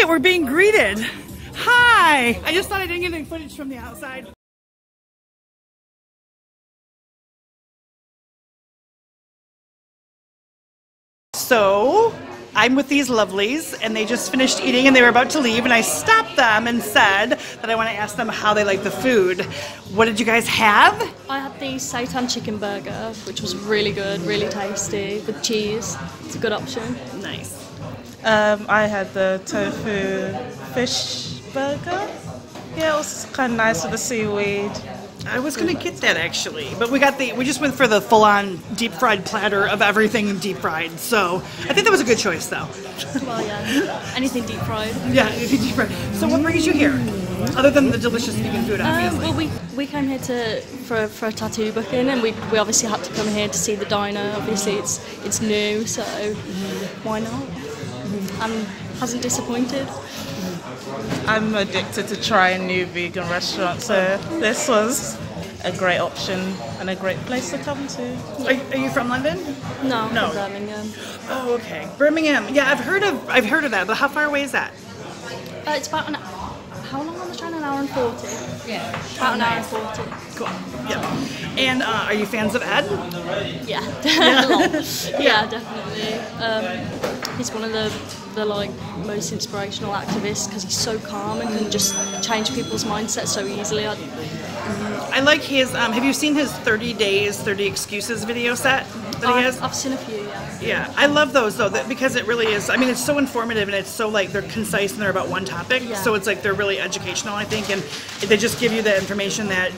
we're being greeted. Hi! I just thought I didn't get any footage from the outside. So, I'm with these lovelies, and they just finished eating and they were about to leave, and I stopped them and said that I want to ask them how they like the food. What did you guys have? I had the seitan chicken burger, which was really good, really tasty, with cheese. It's a good option. Nice. I had the tofu fish burger. Yeah, it was kind of nice with the seaweed. I was gonna get that actually, but we just went for the full-on deep fried platter of everything deep fried. So I think that was a good choice, though. Well, yeah, anything deep fried. Yeah, anything deep fried. So what brings you here, other than the delicious vegan food, obviously? Well, we came here for a tattoo booking, and we obviously had to come here to see the diner. Obviously, it's new, so why not? And hasn't disappointed. I'm addicted to trying new vegan restaurants, so this was a great option and a great place to come to. Are you from London? No, No. from Birmingham. Oh, okay. Birmingham. Yeah, I've heard of that, but how far away is that? It's about how long on the train? An hour and 40. Yeah. About an hour and 40. Cool. Yeah. And are you fans of Ed? Yeah, yeah, definitely. He's one of the like most inspirational activists because he's so calm and can just change people's mindsets so easily. I like his. Have you seen his 30 days, 30 excuses video set that he has? I've seen a few. Yeah. Yeah, I love those though, because it really is. I mean, it's so informative and it's so like they're concise and they're about one topic. Yeah. So it's like they're really educational, I think, and they just give you the information that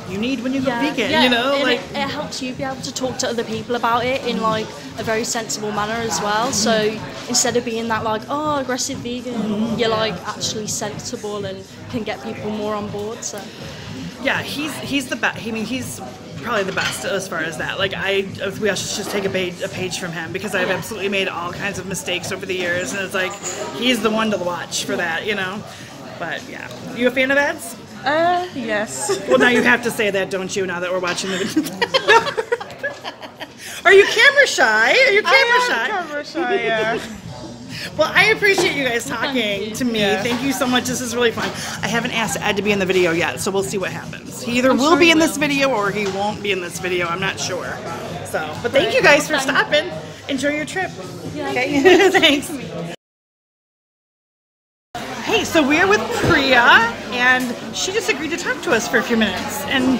you need when you go vegan. Yeah, you know, and like it helps you be able to talk to other people about it in like a very sensible manner as well. So instead of being that like aggressive vegan, you're like actually sensible and can get people more on board. So yeah, he's the best. I mean, he's probably the best as far as that. Like we should just take a page from him because I've absolutely made all kinds of mistakes over the years, and it's like he's the one to watch for that, you know. But yeah, you a fan of Ed's? Yes. Well, now you have to say that, don't you? Now that we're watching the video. Are you camera shy? Are you camera shy? Camera shy, yeah. Well, I appreciate you guys talking to me. Yeah. Thank you so much. This is really fun. I haven't asked Ed to be in the video yet, so we'll see what happens. He either will be in this video or he won't be in this video. I'm not sure. So, but thank you guys for stopping. Enjoy your trip. yeah. Okay. Thanks. Hey, so we're with Priya, and she just agreed to talk to us for a few minutes and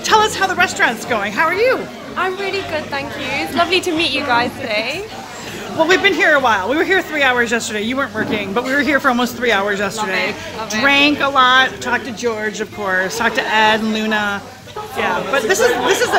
tell us how the restaurant's going. How are you? I'm really good, thank you. It's lovely to meet you guys today. Well, we've been here a while. We were here 3 hours yesterday. You weren't working, but we were here for almost 3 hours yesterday. Love it. Drank a lot, talked to George, of course, talked to Ed and Luna. Yeah, but this is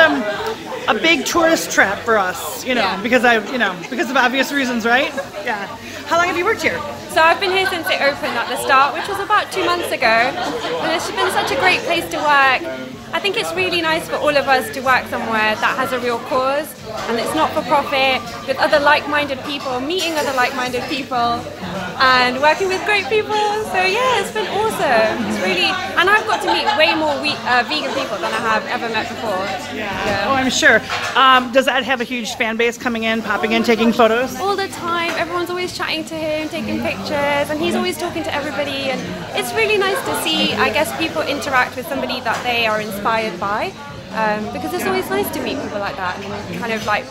a big tourist trap for us, you know, Yeah. because of obvious reasons, right? Yeah. How long have you worked here? So I've been here since it opened at the start, which was about 2 months ago. And it's been such a great place to work. I think it's really nice for all of us to work somewhere that has a real cause and it's not for profit, with other like-minded people, meeting other like-minded people and working with great people. So yeah, it's been awesome. It's really, and I've got to meet way more vegan people than I have ever met before. Yeah. Oh, I'm sure. Does Ed have a huge fan base coming in, popping in, taking photos? All the time, everyone's always chatting to him, taking pictures, and he's always talking to everybody, and it's really nice to see, I guess, people interact with somebody that they are inspired by, because it's always nice to meet people like that and kind of like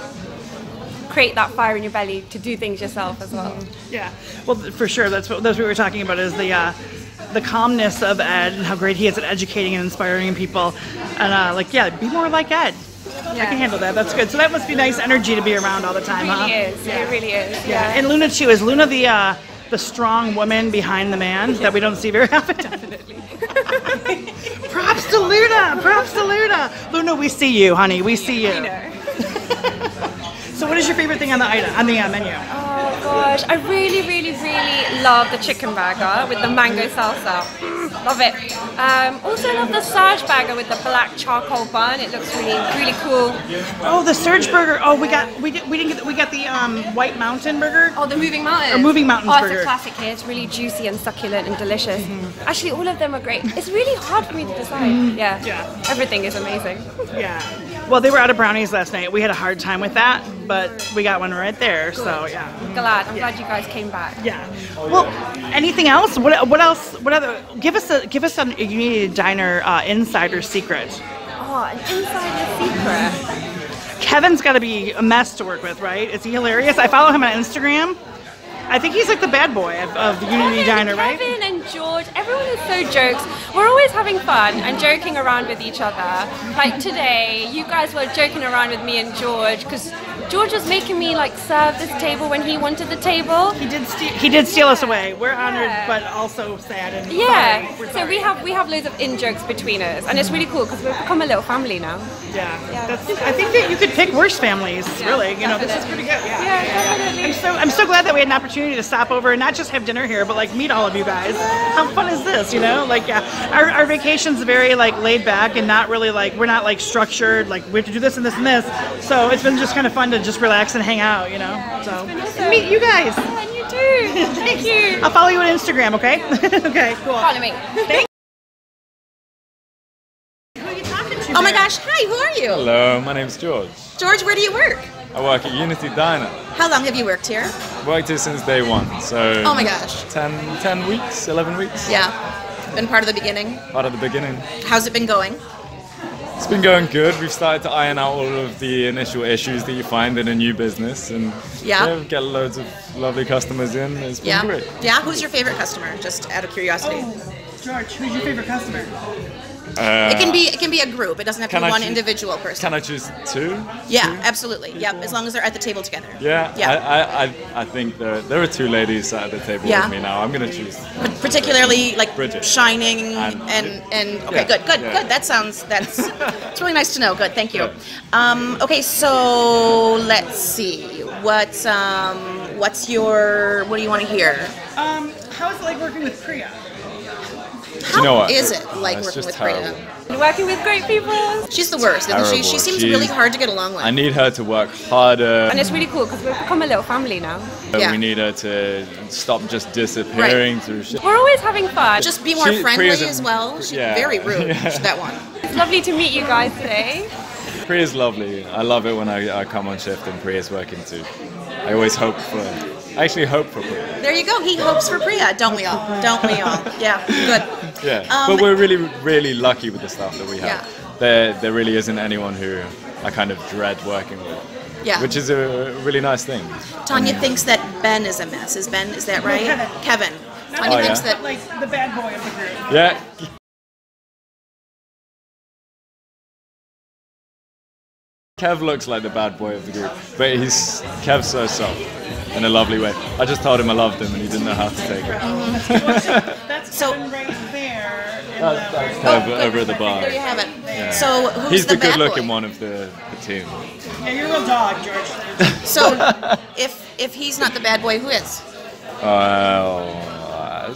create that fire in your belly to do things yourself as well. Yeah, well, for sure. That's what we were talking about, is the calmness of Ed and how great he is at educating and inspiring people, and be more like Ed. I can handle that. That's good. So that must be nice energy to be around all the time, huh? It really is. Yeah. It really is. Yeah. And Luna too. Is Luna the strong woman behind the man that we don't see very often? Definitely. Props to Luna. Props to Luna. Luna, we see you, honey. We see you. I know. So what is your favorite thing on the menu? Oh gosh, I really, really, really love the chicken burger with the mango salsa. Love it. Also love the Surge burger with the black charcoal bun. It looks really, really cool. Oh, the Surge burger. Oh, we got the White Mountain burger. Oh, the Moving Mountains. Or Moving Mountains burger. It's a classic here. It's really juicy and succulent and delicious. Actually, all of them are great. It's really hard for me to decide. Yeah. Everything is amazing. Yeah. Well, they were out of brownies last night. We had a hard time with that, but we got one right there. Good. So yeah. I'm glad you guys came back. Yeah. Well, anything else? What else? What other? Give us a Unity Diner insider secret. Oh, an insider secret. Kevin's got to be a mess to work with, right? Is he hilarious? I follow him on Instagram. I think he's like the bad boy of Unity Diner, right? Kevin and George, everyone is so jokes. We're always having fun and joking around with each other. Like today, you guys were joking around with me and George because George was making me like serve this table when he wanted the table. He did steal us away. We're honored, but also sad and yeah. sorry. So we have loads of in jokes between us, and it's really cool because we've become a little family now. Yeah. I think that you could pick worse families. Really, you know, this is pretty good. Yeah, definitely. I'm so glad that we had an opportunity to stop over and not just have dinner here, but like meet all of you guys. How fun is this? You know, like our vacation's very like laid back and not really like we're not like structured. Like we have to do this and this and this. So it's been just kind of fun to just relax and hang out. You know, so awesome. Meet you guys. Yeah, and you too. Thank you. I'll follow you on Instagram. Okay. Okay. Cool. Follow me. Thanks. Oh my gosh, hi, who are you? Hello, my name's George. George, where do you work? I work at Unity Diner. How long have you worked here? Worked here since day one, so... Oh my gosh. 10 weeks, 11 weeks? Yeah, been part of the beginning. Part of the beginning. How's it been going? It's been going good. We've started to iron out all of the initial issues that you find in a new business, and we get loads of lovely customers in. It's been great. Yeah, who's your favorite customer, just out of curiosity? George, who's your favorite customer? It can be a group. It doesn't have to be one individual person. Can I choose two? Yeah, absolutely. Yep, as long as they're at the table together. Yeah. I think there are two ladies sat at the table with me now. I'm gonna choose. Particularly like Bridget. shining and okay, good. That's it's really nice to know. Good, thank you. Okay, so let's see. What do you want to hear? How is it like working with Priya? How is it like working with terrible. Priya? Working with great people. She's the worst, isn't she? She seems really hard to get along with. I need her to work harder. And it's really cool because we've become a little family now. Yeah. We need her to stop just disappearing through shit. We're always having fun. Just be more friendly as well. She's very rude, that one. It's lovely to meet you guys today. Priya's lovely. I love it when I come on shift and Priya's working too. I always hope for Priya. There you go. He hopes for Priya. Don't we all? Don't we all? Yeah, good. Yeah, but we're really, really lucky with the staff that we have. Yeah. There really isn't anyone who I kind of dread working with. Yeah. Which is a really nice thing. Tonia thinks that Ben is a mess. Is that right? Kevin. Tonia thinks that like the bad boy of the group. Yeah. Kev looks like the bad boy of the group, but Kev's so soft in a lovely way. I just told him I loved him and he didn't know how to take it. That's Kevin right there. That's Kev over at the bar. there you have it. Yeah. So who's He's the bad good-looking boy? one of the team. Yeah, you're a real dog, George. So if he's not the bad boy, who is?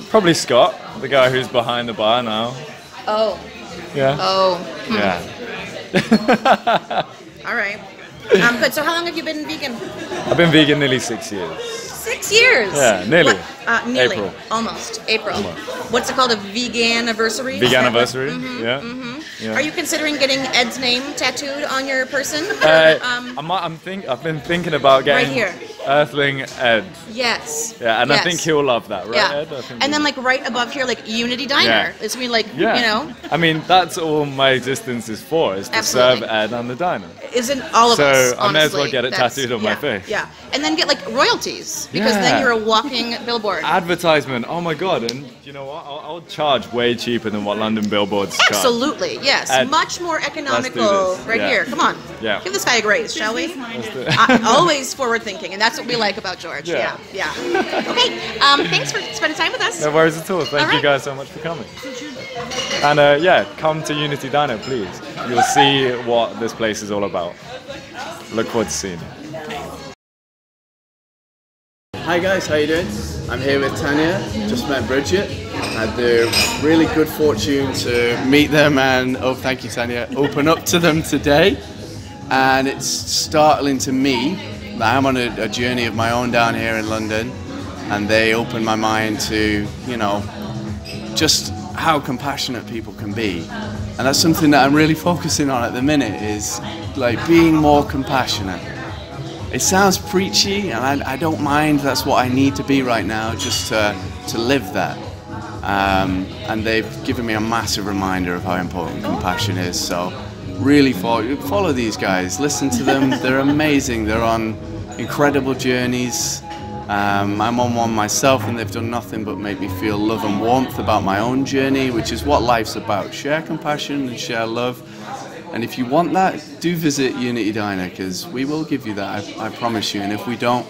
Probably Scott, the guy who's behind the bar now. Oh. Yeah. Oh. Yeah. All right. Good. So how long have you been vegan? I've been vegan nearly 6 years. 6 years. Yeah, nearly. Nearly. April. Almost. April. What's it called? A vegan anniversary? Veganiversary. Yeah. Yeah. Are you considering getting Ed's name tattooed on your person? I've been thinking about getting right here. Earthling Ed. Yes. Yeah, and I think he'll love that, right, yeah. Ed? I think and then like right above here, like Unity Diner. It's gonna be like, you know. I mean, that's all my existence is for, is to serve Ed and the diner. Isn't all of us, So I may as well get it tattooed on my face. Yeah. And then get like royalties, because then you're a walking billboard. Advertisement, oh my god, and you know what, I'll charge way cheaper than what London billboards charge. Absolutely, yes. Ed, much more economical right here. Come on. Yeah. Give this guy a grace, shall we? Always forward thinking, and that's what we like about George. Yeah. Okay, thanks for spending time with us. No worries at all. Thank you guys so much for coming. And come to Unity Diner, please. You'll see what this place is all about. Look forward to seeing it. Hi guys, how you doing? I'm here with Tonia, just met Bridget. Had the really good fortune to meet them and, oh thank you Tonia, open up to them today. And it's startling to me that I'm on a journey of my own down here in London, and they opened my mind to, you know, just how compassionate people can be. And that's something that I'm really focusing on at the minute, is like being more compassionate. It sounds preachy, and I don't mind. That's what I need to be right now, just to live that. And they've given me a massive reminder of how important compassion is. So really follow these guys, listen to them. They're amazing. They're on incredible journeys. I'm on one myself, and they've done nothing but make me feel love and warmth about my own journey, which is what life's about. Share compassion and share love. And if you want that, do visit Unity Diner, because we will give you that, I promise you. And if we don't,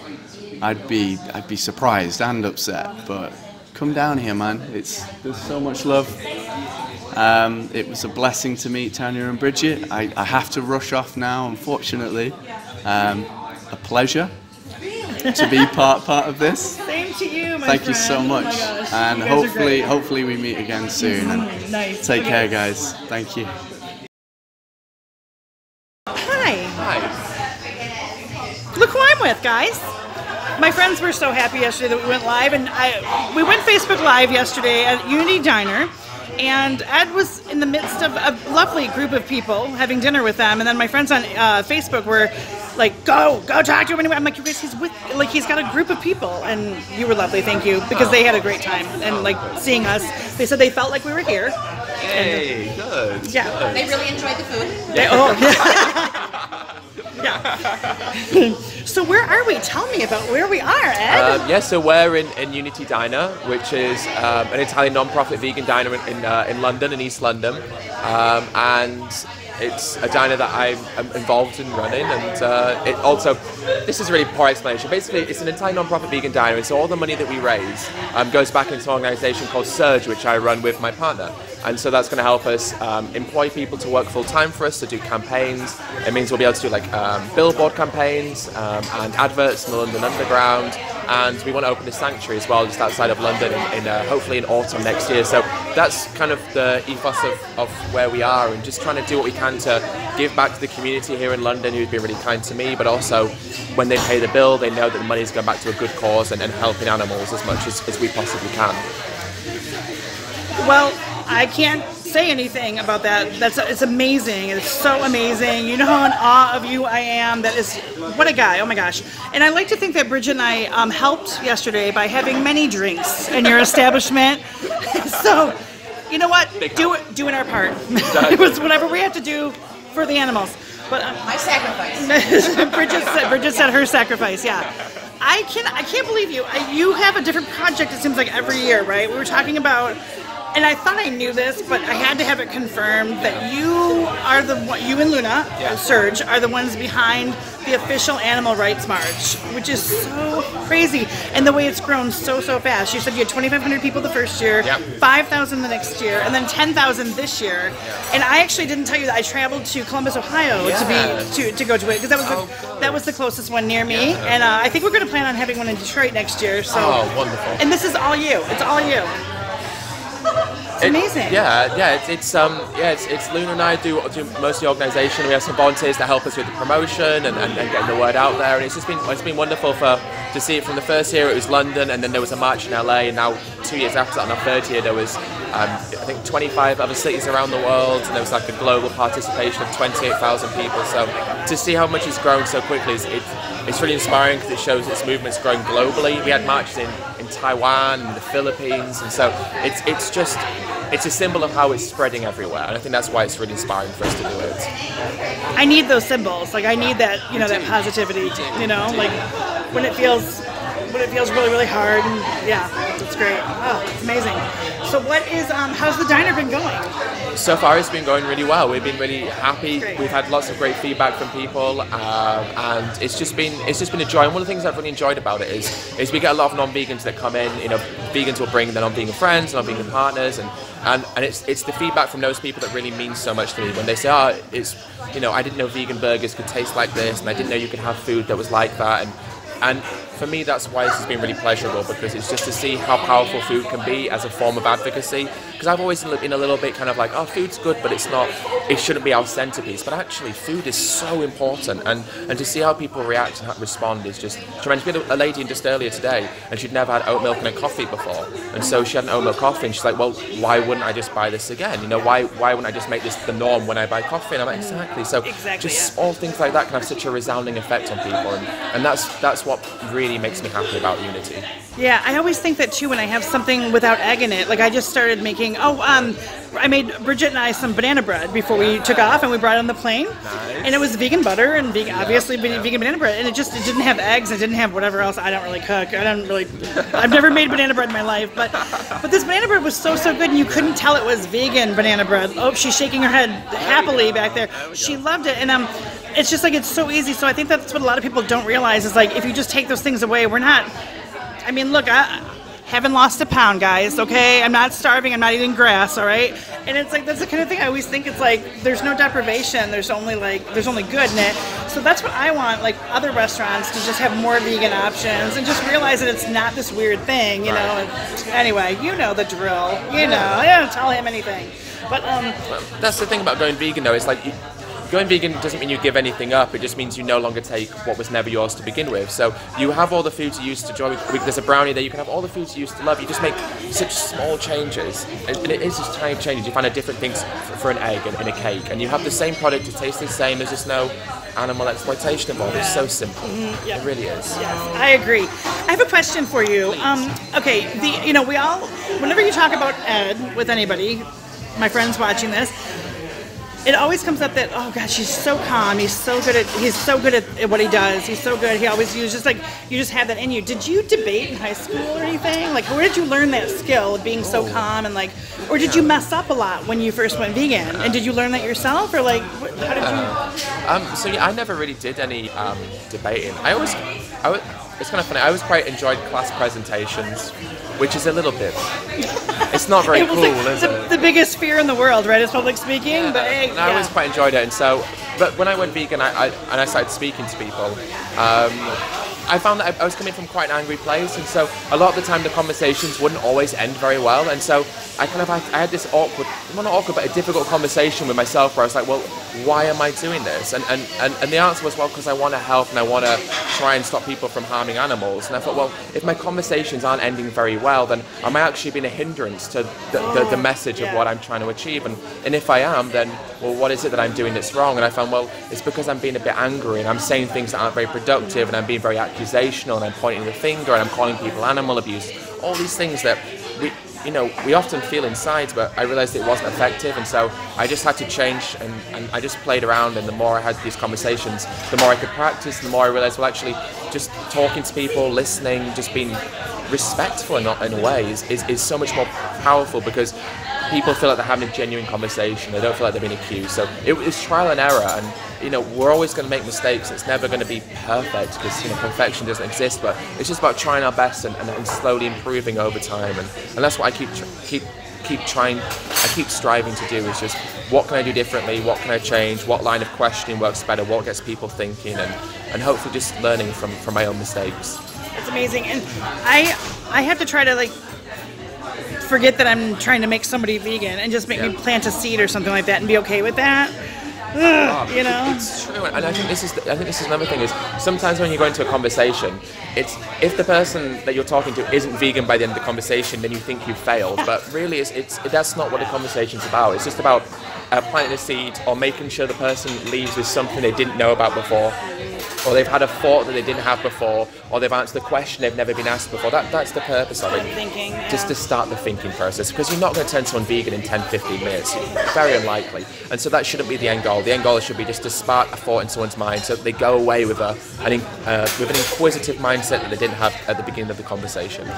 I'd be surprised and upset. But come down here, man. There's so much love. It was a blessing to meet Tonia and Bridget. I have to rush off now, unfortunately. A pleasure to be part of this. Same to you, my Thank friend. you so much. Oh my gosh. And hopefully we meet again soon. And Nice. take care, guys. Thank you. Hi. Look who I'm with, guys. My friends were so happy yesterday that we went live, and we went Facebook Live yesterday at Unity Diner, and Ed was in the midst of a lovely group of people having dinner with them, and then my friends on Facebook were like, go talk to him anyway. I'm like, you guys, he's got a group of people, and you were lovely, thank you, because they had a great time, and like seeing us, they said they felt like we were here. Hey, good. Yeah. Good. They really enjoyed the food. Yeah. So where are we? Tell me about where we are, Ed. So we're in Unity Diner, which is an Italian non-profit vegan diner in London, in East London, and it's a diner that I'm involved in running, and it also, this is a really poor explanation. Basically, it's an Italian non-profit vegan diner, and so all the money that we raise goes back into an organisation called Surge, which I run with my partner. And so that's going to help us employ people to work full-time for us, to do campaigns. It means we'll be able to do like billboard campaigns and adverts in the London Underground. And we want to open a sanctuary as well, just outside of London, hopefully in autumn next year. So that's kind of the ethos of where we are, and just trying to do what we can to give back to the community here in London, who's been really kind to me, but also when they pay the bill, they know that the money's going back to a good cause and helping animals as much as we possibly can. Well, I can't say anything about that. It's amazing. It's so amazing. You know how in awe of you I am. That is, what a guy. Oh my gosh. And I like to think that Bridget and I helped yesterday by having many drinks in your establishment. So, you know what? Doing our part. It was whatever we had to do for the animals. But my sacrifice. Bridget said her sacrifice. Yeah. I can't believe you. You have a different project. It seems like every year, right? We were talking about. And I thought I knew this, but I had to have it confirmed that you and Luna, Surge, are the ones behind the official Animal Rights March, which is so crazy. And the way it's grown so fast. You said you had 2,500 people the first year, 5,000 the next year, and then 10,000 this year. And I actually didn't tell you that I traveled to Columbus, Ohio to go to it, because that was the closest one near me. And I think we're going to plan on having one in Detroit next year. So. Oh, wonderful. And this is all you. It's all you. It's amazing. It's Luna and I do most of the organisation. We have some volunteers that help us with the promotion and getting the word out there. And it's been wonderful to see it from the first year. It was London, and then there was a march in LA, and now 2 years after that, on our third year, there was I think 25 other cities around the world, and there was like a global participation of 28,000 people. So to see how much it's grown so quickly, it's really inspiring, because it shows its movement's growing globally. We had marches in Taiwan and the Philippines, and so it's a symbol of how it's spreading everywhere, and I think that's why it's really inspiring for us to do it. I need those symbols. Like I need that, that positivity. Like when it feels really really hard, and it's great. Oh, it's amazing. So how's the diner been going? So far it's been going really well. We've been really happy. We've had lots of great feedback from people, and it's just been a joy. And one of the things I've really enjoyed about it is we get a lot of non-vegans that come in. Vegans will bring their non-vegan friends, non-vegan partners, and it's the feedback from those people that really means so much to me when they say, I didn't know vegan burgers could taste like this, and I didn't know you could have food that was like that, and for me, that's why this has been really pleasurable, because it's just to see how powerful food can be as a form of advocacy. because I've always been a little bit kind of like, oh, food's good, but it shouldn't be our centerpiece. But actually, food is so important, and to see how people react and respond is just tremendous. We had a lady in just earlier today, and she'd never had oat milk and a coffee before, and so she had an oat milk coffee, and she's like, well, why wouldn't I just buy this again? You know, why wouldn't I just make this the norm when I buy coffee? And I'm like, exactly. So just small things like that can have such a resounding effect on people, and that's what really makes me happy about Unity. Yeah, I always think that too when I have something without egg in it. Like I just started making, I made Bridget and I some banana bread before we took off, and we brought it on the plane. Nice. And it was vegan butter and obviously vegan banana bread, and it didn't have eggs, it didn't have whatever else. I don't really cook. I've never made banana bread in my life, but this banana bread was so good, and you couldn't tell it was vegan banana bread. Oh, she's shaking her head happily back there. She loved it, and it's just like it's so easy. So I think that's what a lot of people don't realize is like if you just take those things away, we're not. I mean, look, I haven't lost a pound, guys, okay? I'm not starving, I'm not eating grass, all right? And it's like, that's the kind of thing I always think it's like, there's no deprivation, there's only good in it. So that's what I want, like other restaurants, to just have more vegan options and just realize that it's not this weird thing, you know? And anyway, you know the drill, you know, I don't tell him anything. But, well, that's the thing about going vegan, though, it's like, going vegan doesn't mean you give anything up, it just means you no longer take what was never yours to begin with. So you have all the foods you used to enjoy, there's a brownie there, you can have all the foods you used to love, you just make such small changes, and it is just tiny changes. You find a different things for an egg and a cake, and you have the same product, it tastes the same, there's just no animal exploitation involved. It's so simple. It really is. Yes, I agree. I have a question for you. Okay, we all, whenever you talk about Ed with anybody, my friends watching this, it always comes up that, oh gosh, he's so calm, he's so good at what he does, he's so good, you just have that in you. Did you debate in high school or anything? Like, where did you learn that skill of being so calm and like, or did you mess up a lot when you first went vegan? And did you learn that yourself, or like, how did you? So yeah, I never really did any debating. It's kind of funny, I always quite enjoyed class presentations, which is a little bit, it's not very cool, is it? The biggest fear in the world, right, is public speaking, but hey, I always quite enjoyed it, and so, but when I went vegan, I started speaking to people, I found that I was coming from quite an angry place, and so a lot of the time the conversations wouldn't always end very well, and so I had this awkward, well not awkward, but a difficult conversation with myself where I was like, well, why am I doing this? And the answer was, well, because I want to help and I want to try and stop people from harming animals. And I thought, well, if my conversations aren't ending very well, then am I actually being a hindrance to the message of what I'm trying to achieve? And if I am, then, well, what is it that I'm doing that's wrong? And I found, well, it's because I'm being a bit angry and I'm saying things that aren't very productive and I'm being very accusational and I'm pointing the finger and I'm calling people animal abuse. All these things that we often feel inside, but I realized it wasn't effective, and so I just had to change, and I just played around, and the more I had these conversations, the more I could practice, the more I realized, well, actually, just talking to people, listening, just being respectful in a way is so much more powerful, because people feel like they're having a genuine conversation, they don't feel like they're being accused. So it's trial and error, and we're always going to make mistakes. It's never going to be perfect, because perfection doesn't exist, but it's just about trying our best and slowly improving over time, and that's what I keep striving to do, is just what can I do differently, what can I change, what line of questioning works better, what gets people thinking, and hopefully just learning from my own mistakes. It's amazing, and I have to try to forget that I'm trying to make somebody vegan and just make me plant a seed or something like that and be okay with that. It's true, and I think this is another thing, is sometimes when you go into a conversation, it's if the person that you're talking to isn't vegan by the end of the conversation, then you think you've failed. But really, that's not what the conversation's about. It's just about planting a seed, or making sure the person leaves with something they didn't know about before, or they've had a thought that they didn't have before, or they've answered a question they've never been asked before. That's the purpose of it. Thinking, just to start the thinking process, because you're not going to turn someone vegan in 10-15 minutes. Very unlikely. And so that shouldn't be the end goal. The end goal should be just to spark a thought in someone's mind, so that they go away with an inquisitive mindset that they didn't have at the beginning of the conversation.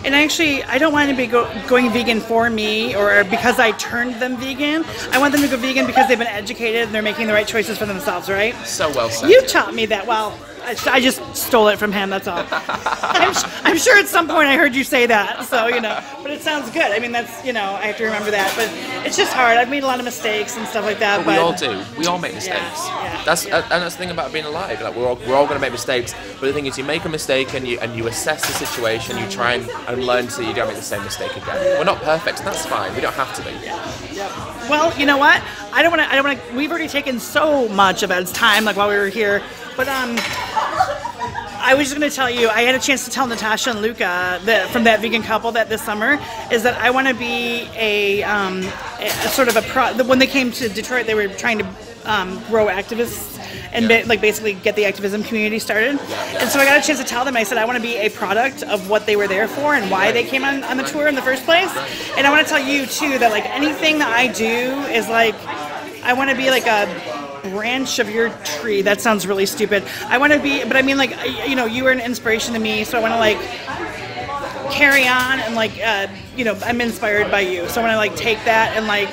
And actually, I don't want to be going vegan for me or because I turned them vegan. I want them to go vegan because they've been educated and they're making the right choices for themselves, right? So well said. You taught me that well, I just stole it from him, that's all. I'm sure at some point I heard you say that, so, you know, but it sounds good. I mean, that's, you know, I have to remember that, but it's just hard. I've made a lot of mistakes and stuff like that. But we all do. We all make mistakes. Yeah. That's the thing about being alive. Like we're all going to make mistakes. But the thing is, you make a mistake and you assess the situation. You try and learn so you don't make the same mistake again. We're not perfect, and that's fine. We don't have to be. Yeah. Well, you know what? I don't want to. We've already taken so much of Ed's time, like while we were here. But I was just going to tell you, I had a chance to tell Natasha and Luca from that vegan couple that this summer is that I want to be a sort of when they came to Detroit, they were trying to grow activists and basically get the activism community started. And so I got a chance to tell them, I said, I want to be a product of what they were there for and why they came on the tour in the first place. And I want to tell you too that like anything that I do is like, I want to be like a branch of your tree. That sounds really stupid. I want to be, but I mean like, you know, you were an inspiration to me, so I want to like carry on and like, you know, I'm inspired by you. So I want to like take that and like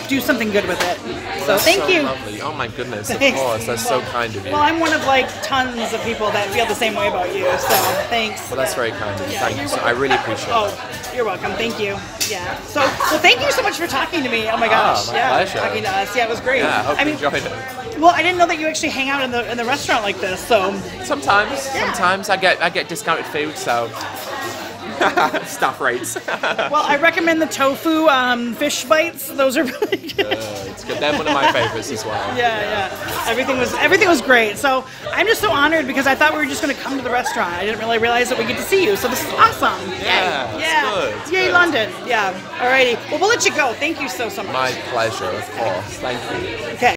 do something good with it. So thank you. Lovely. Oh my goodness, of Thanks. course. That's so kind of you. Well, I'm one of like tons of people that feel the same way about you, so thanks. Well, that's very kind of you. Yeah, Thank you. you're So I really appreciate it. Oh, you're welcome. Thank you. Yeah. So, well, thank you so much for talking to me. Oh my gosh. my Pleasure. pleasure. Talking to us. Yeah, it was great. Yeah, I hope you mean, enjoyed it. well, I didn't know that you actually hang out in the restaurant like this. So Sometimes I get discounted food, so staff rates. well, I recommend the tofu fish bites. Those are really good. It's good. They're one of my favorites as well. Yeah. Everything was great. So I'm just so honored because I thought we were just going to come to the restaurant. I didn't really realize that we get to see you. So this is awesome. Yeah. It's good. Yay, good. London. Yeah. Alrighty. Well, we'll let you go. Thank you so much. My pleasure, of course. Thank you. Okay.